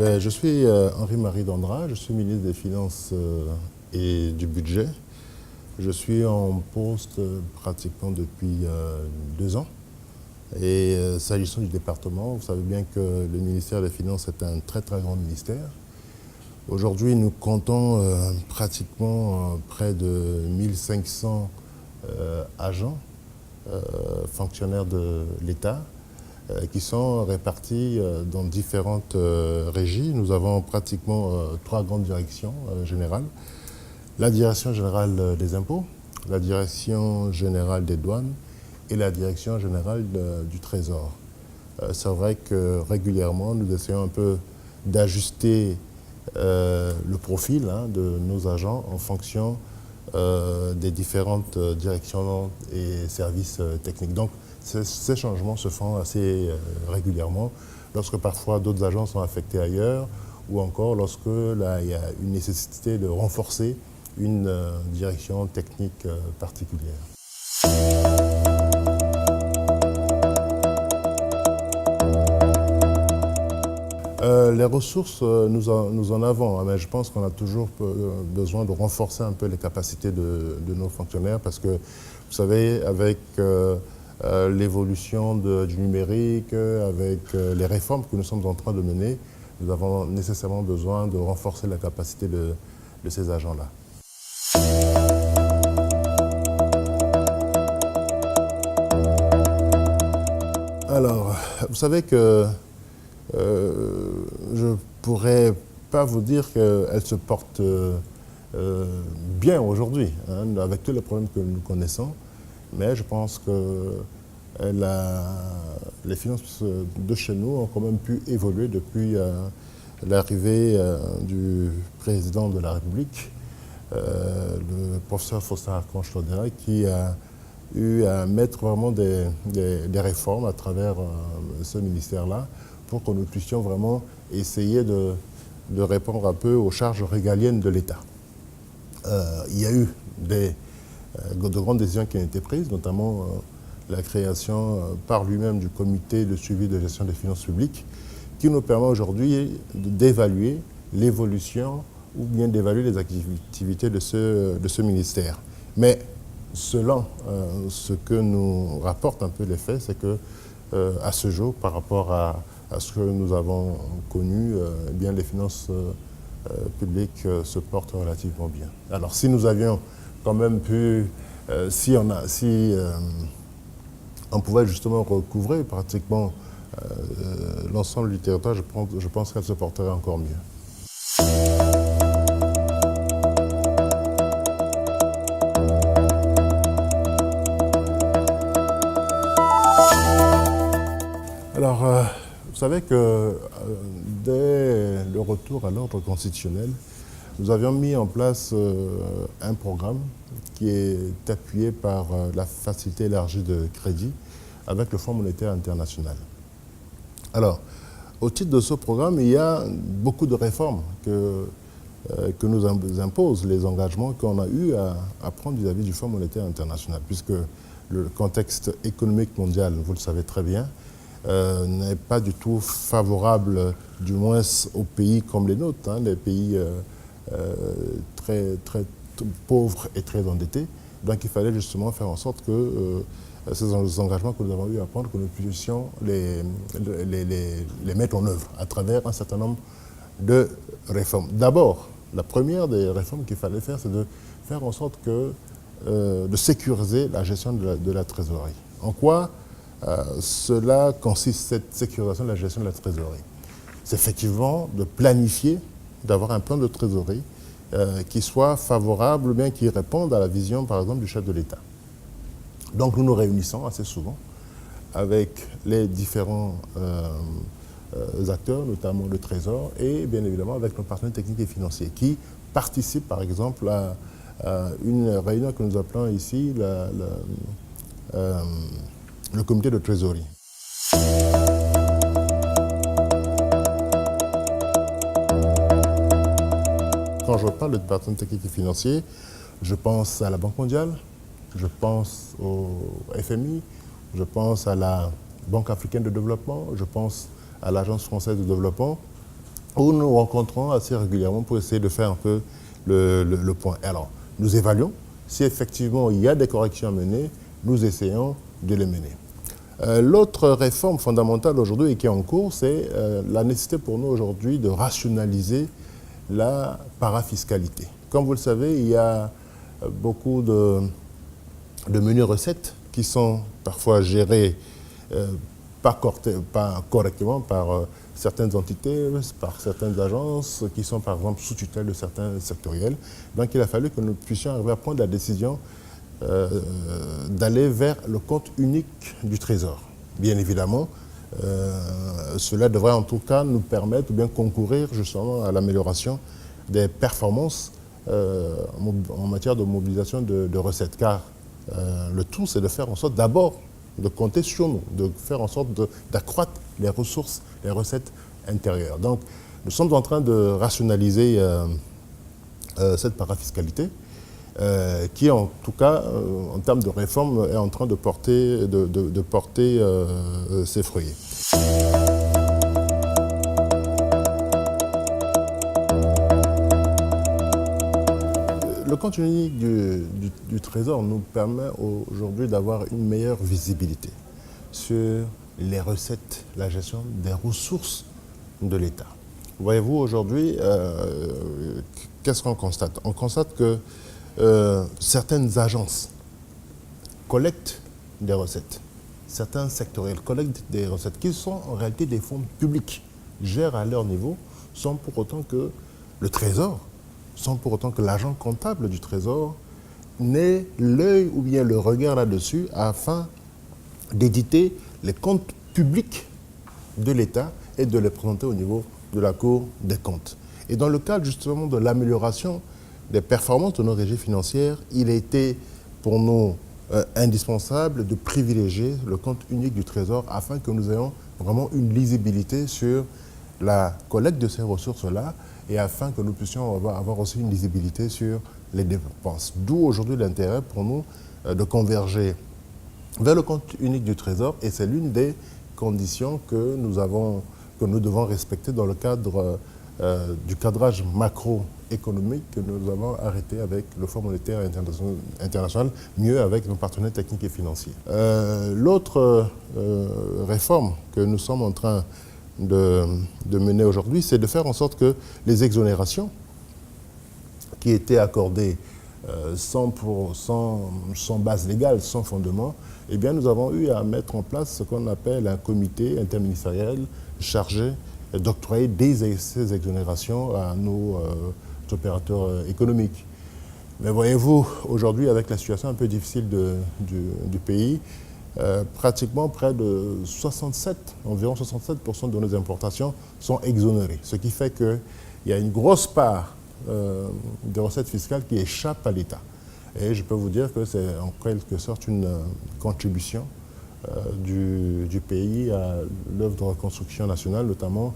Je suis Henri-Marie Dandra, je suis ministre des Finances et du Budget. Je suis en poste pratiquement depuis 2 ans. Et s'agissant du département, vous savez bien que le ministère des Finances est un très très grand ministère. Aujourd'hui, nous comptons pratiquement près de 1500 agents, fonctionnaires de l'État, qui sont répartis dans différentes régies. Nous avons pratiquement 3 grandes directions générales. La direction générale des impôts, la direction générale des douanes et la direction générale du Trésor. C'est vrai que régulièrement, nous essayons un peu d'ajuster le profil de nos agents en fonction des différentes directions et services techniques. Donc, ces changements se font assez régulièrement lorsque parfois d'autres agents sont affectés ailleurs ou encore lorsque il y a une nécessité de renforcer une direction technique particulière. Les ressources, nous en avons, mais je pense qu'on a toujours besoin de renforcer un peu les capacités de nos fonctionnaires parce que, vous savez, avec l'évolution du numérique, avec les réformes que nous sommes en train de mener, nous avons nécessairement besoin de renforcer la capacité de ces agents-là. Alors, vous savez que je ne pourrais pas vous dire qu'elle se porte bien aujourd'hui, avec tous les problèmes que nous connaissons, mais je pense que les finances de chez nous ont quand même pu évoluer depuis l'arrivée du président de la République, le professeur Faustin-Archange Touadéra, qui a eu à mettre vraiment des réformes à travers ce ministère-là pour que nous puissions vraiment essayer de répondre un peu aux charges régaliennes de l'État. Il y a eu de grandes décisions qui ont été prises, notamment la création par lui-même du comité de suivi de gestion des finances publiques, qui nous permet aujourd'hui d'évaluer l'évolution ou bien d'évaluer les activités de ce ministère. Mais selon ce que nous rapportent un peu les faits, c'est que à ce jour, par rapport à ce que nous avons connu, eh bien les finances publiques se portent relativement bien. Alors si nous avions quand même pu, si on pouvait justement recouvrer pratiquement l'ensemble du territoire, je pense qu'elle se porterait encore mieux. Alors, vous savez que dès le retour à l'ordre constitutionnel, nous avions mis en place un programme qui est appuyé par la facilité élargie de crédit avec le Fonds monétaire international. Alors, au titre de ce programme, il y a beaucoup de réformes que nous imposent les engagements qu'on a eu à prendre vis-à-vis du Fonds monétaire international, puisque le contexte économique mondial, vous le savez très bien, n'est pas du tout favorable, du moins aux pays comme les nôtres, les pays très pauvres et très endettés. Donc il fallait justement faire en sorte que ces engagements que nous avons eu à prendre, que nous puissions les mettre en œuvre à travers un certain nombre de réformes. D'abord, la première des réformes qu'il fallait faire, c'est de faire en sorte de sécuriser la gestion de la trésorerie. En quoi cela consiste, cette sécurisation de la gestion de la trésorerie? C'est effectivement de planifier, d'avoir un plan de trésorerie qui soit favorable, ou bien qui réponde à la vision, par exemple, du chef de l'État. Donc nous nous réunissons assez souvent avec les différents acteurs, notamment le Trésor, et bien évidemment avec nos partenaires techniques et financiers, qui participent, par exemple, à une réunion que nous appelons ici le comité de trésorerie. Quand je parle de partenaires techniques et financiers, je pense à la Banque mondiale, je pense au FMI, je pense à la Banque africaine de développement, je pense à l'Agence française de développement, où nous nous rencontrons assez régulièrement pour essayer de faire un peu le point. Alors, nous évaluons. Si effectivement il y a des corrections à mener, nous essayons de les mener. L'autre réforme fondamentale aujourd'hui et qui est en cours, c'est la nécessité pour nous aujourd'hui de rationaliser la parafiscalité. Comme vous le savez, il y a beaucoup de menus recettes qui sont parfois gérés pas correctement par certaines entités, par certaines agences qui sont par exemple sous tutelle de certains sectoriels. Donc il a fallu que nous puissions arriver à prendre la décision d'aller vers le compte unique du Trésor. Bien évidemment, cela devrait en tout cas nous permettre ou bien concourir justement à l'amélioration des performances en matière de mobilisation de recettes. Car le tout, c'est de faire en sorte d'abord de compter sur nous, de faire en sorte d'accroître les ressources, les recettes intérieures. Donc, nous sommes en train de rationaliser cette parafiscalité qui, en tout cas, en termes de réforme, est en train de porter ses fruits. Le compte unique du Trésor nous permet aujourd'hui d'avoir une meilleure visibilité sur les recettes, la gestion des ressources de l'État. Voyez-vous, aujourd'hui, qu'est-ce qu'on constate? On constate que certaines agences collectent des recettes, certains sectoriels collectent des recettes qui sont en réalité des fonds publics, gèrent à leur niveau, sans pour autant que le Trésor, sans pour autant que l'agent comptable du Trésor n'ait l'œil ou bien le regard là-dessus afin d'éditer les comptes publics de l'État et de les présenter au niveau de la Cour des comptes. Et dans le cadre justement de l'amélioration des performances de nos régies financières, il a été pour nous indispensable de privilégier le compte unique du Trésor afin que nous ayons vraiment une lisibilité sur la collecte de ces ressources-là et afin que nous puissions avoir aussi une lisibilité sur les dépenses. D'où aujourd'hui l'intérêt pour nous de converger vers le compte unique du Trésor et c'est l'une des conditions que nous devons respecter dans le cadre du cadrage macroéconomique que nous avons arrêté avec le Fonds monétaire international, mieux avec nos partenaires techniques et financiers. L'autre réforme que nous sommes en train de mener aujourd'hui, c'est de faire en sorte que les exonérations qui étaient accordées sans base légale, sans fondement, eh bien, nous avons eu à mettre en place ce qu'on appelle un comité interministériel chargé d'octroyer ces exonérations à nos opérateurs économiques. Mais voyez-vous, aujourd'hui, avec la situation un peu difficile du pays, pratiquement près de environ 67% de nos importations sont exonérées. Ce qui fait qu'il y a une grosse part des recettes fiscales qui échappent à l'État. Et je peux vous dire que c'est en quelque sorte une contribution du pays à l'œuvre de reconstruction nationale, notamment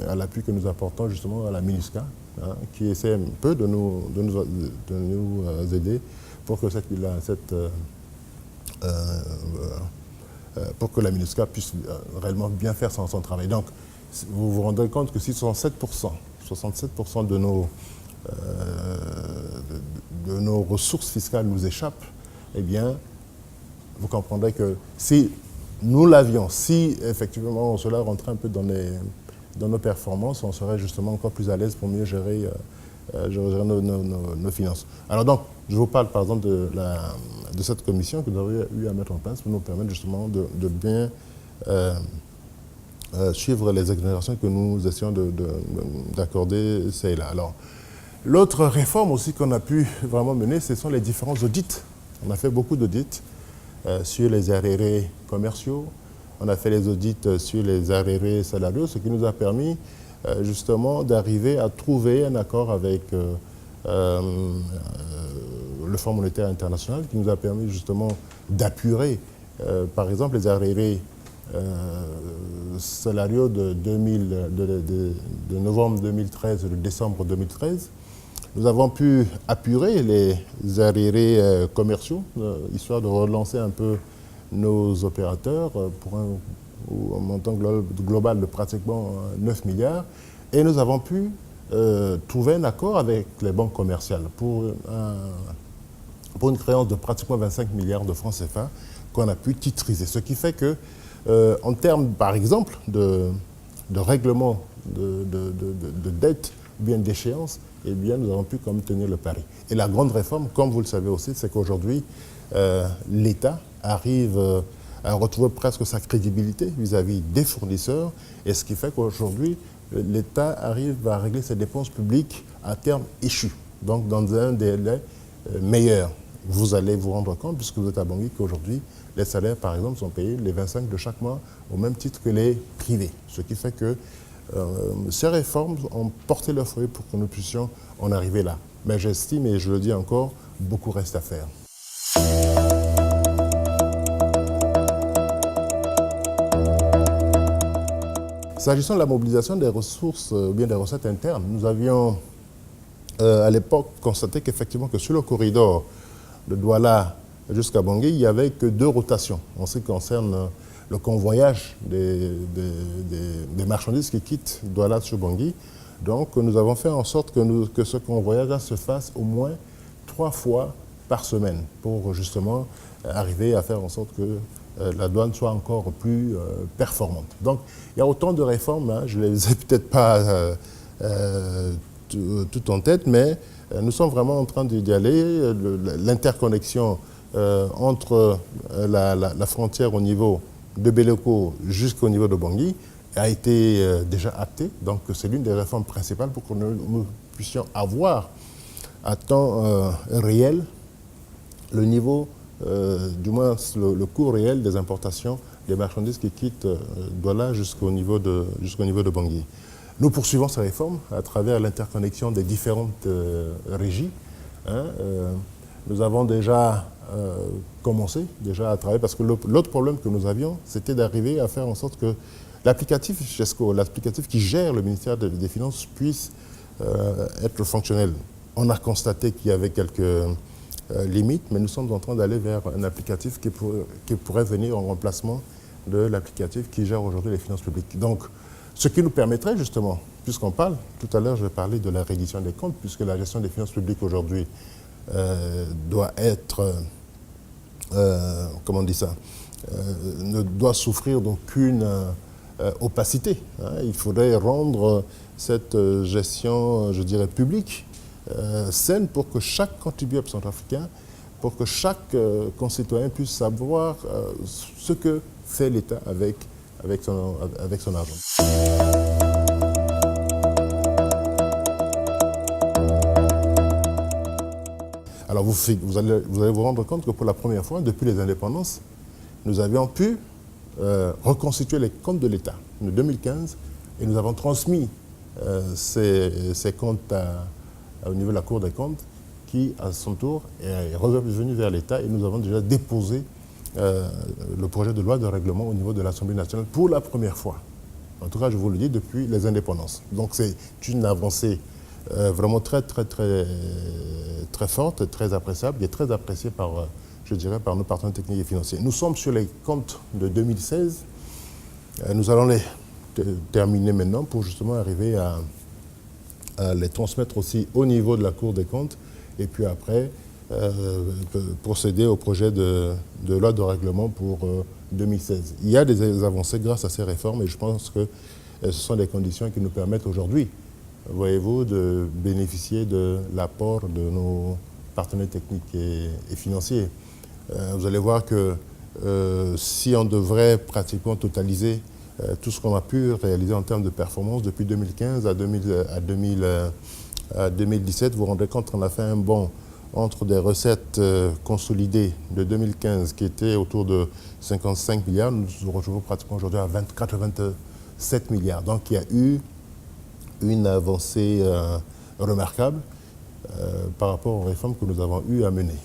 à l'appui que nous apportons justement à la MINUSCA, qui essaie un peu de nous aider pour que pour que la MINUSCA puisse réellement bien faire son travail. Donc, vous vous rendez compte que si 67% de nos ressources fiscales nous échappent, eh bien, vous comprendrez que si nous l'avions, si effectivement cela rentrait un peu dans nos performances, on serait justement encore plus à l'aise pour mieux gérer nos finances. Alors donc, je vous parle par exemple de cette commission que nous avons eu à mettre en place pour nous permettre justement de bien suivre les exonérations que nous essayons d'accorder, c'est là. Alors, l'autre réforme aussi qu'on a pu vraiment mener, ce sont les différents audits. On a fait beaucoup d'audits sur les arriérés commerciaux, on a fait les audits sur les arriérés salariaux, ce qui nous a permis justement d'arriver à trouver un accord avec le Fonds monétaire international qui nous a permis justement d'apurer, par exemple, les arriérés salariaux de novembre 2013 et de décembre 2013. Nous avons pu apurer les arriérés commerciaux, histoire de relancer un peu nos opérateurs pour un montant global de pratiquement 9 milliards. Et nous avons pu trouver un accord avec les banques commerciales pour une créance de pratiquement 25 milliards de francs CFA qu'on a pu titriser. Ce qui fait que, en termes, par exemple, de règlement de dette ou bien d'échéance, eh bien, nous avons pu comme tenir le pari. Et la grande réforme, comme vous le savez aussi, c'est qu'aujourd'hui, l'État arrive à retrouver presque sa crédibilité vis-à-vis des fournisseurs, et ce qui fait qu'aujourd'hui, l'État arrive à régler ses dépenses publiques à terme échu, donc dans un délai meilleur. Vous allez vous rendre compte, puisque vous êtes à Bangui, qu'aujourd'hui, les salaires, par exemple, sont payés les 25 de chaque mois, au même titre que les privés. Ce qui fait que ces réformes ont porté leurs fruits pour que nous puissions en arriver là. Mais j'estime, et je le dis encore, beaucoup reste à faire. S'agissant de la mobilisation des ressources, ou bien des recettes internes, nous avions à l'époque constaté qu'effectivement que sur le corridor de Douala jusqu'à Bangui, il n'y avait que 2 rotations en ce qui concerne le convoyage des marchandises qui quittent Douala sur Bangui. Donc nous avons fait en sorte que ce convoyage se fasse au moins 3 fois par semaine pour justement arriver à faire en sorte que la douane soit encore plus performante. Donc il y a autant de réformes, hein, je ne les ai peut-être pas tout en tête, mais nous sommes vraiment en train d'y aller. L'interconnexion entre la frontière au niveau de Béleko jusqu'au niveau de Bangui a été déjà actée. Donc c'est l'une des réformes principales pour que nous puissions avoir à temps réel le niveau, du moins le coût réel des importations des marchandises qui quittent Douala jusqu'au niveau de Bangui. Nous poursuivons ces réformes à travers l'interconnexion des différentes régies. Hein, nous avons déjà commencé à travailler parce que l'autre problème que nous avions, c'était d'arriver à faire en sorte que l'applicatif GESCO, l'applicatif qui gère le ministère des Finances, puisse être fonctionnel. On a constaté qu'il y avait quelques limites, mais nous sommes en train d'aller vers un applicatif qui pourrait venir en remplacement de l'applicatif qui gère aujourd'hui les finances publiques. Donc, ce qui nous permettrait justement, puisqu'on parle, tout à l'heure je vais parler de la reddition des comptes, puisque la gestion des finances publiques aujourd'hui doit être, comment on dit ça, ne doit souffrir d'aucune opacité. Hein. Il faudrait rendre cette gestion, je dirais, publique, saine pour que chaque contribuable centrafricain, pour que chaque concitoyen puisse savoir ce que fait l'État avec son argent. Alors vous allez vous rendre compte que pour la première fois, depuis les indépendances, nous avions pu reconstituer les comptes de l'État en 2015 et nous avons transmis ces comptes au niveau de la Cour des comptes qui, à son tour, est revenu vers l'État et nous avons déjà déposé le projet de loi de règlement au niveau de l'Assemblée nationale pour la première fois. En tout cas, je vous le dis, depuis les indépendances. Donc c'est une avancée vraiment très forte, très appréciable et très appréciée par, je dirais, par nos partenaires techniques et financiers. Nous sommes sur les comptes de 2016. Nous allons les terminer maintenant pour justement arriver à les transmettre aussi au niveau de la Cour des comptes et puis après procéder au projet de loi de règlement pour 2016. Il y a des avancées grâce à ces réformes et je pense que ce sont des conditions qui nous permettent aujourd'hui, voyez-vous, de bénéficier de l'apport de nos partenaires techniques et financiers. Vous allez voir que si on devrait pratiquement totaliser tout ce qu'on a pu réaliser en termes de performance depuis 2015 à 2017, vous vous rendrez compte qu'on a fait un bond entre des recettes consolidées de 2015 qui étaient autour de 55 milliards, nous nous retrouvons pratiquement aujourd'hui à 87 milliards. Donc il y a eu une avancée remarquable par rapport aux réformes que nous avons eu à mener.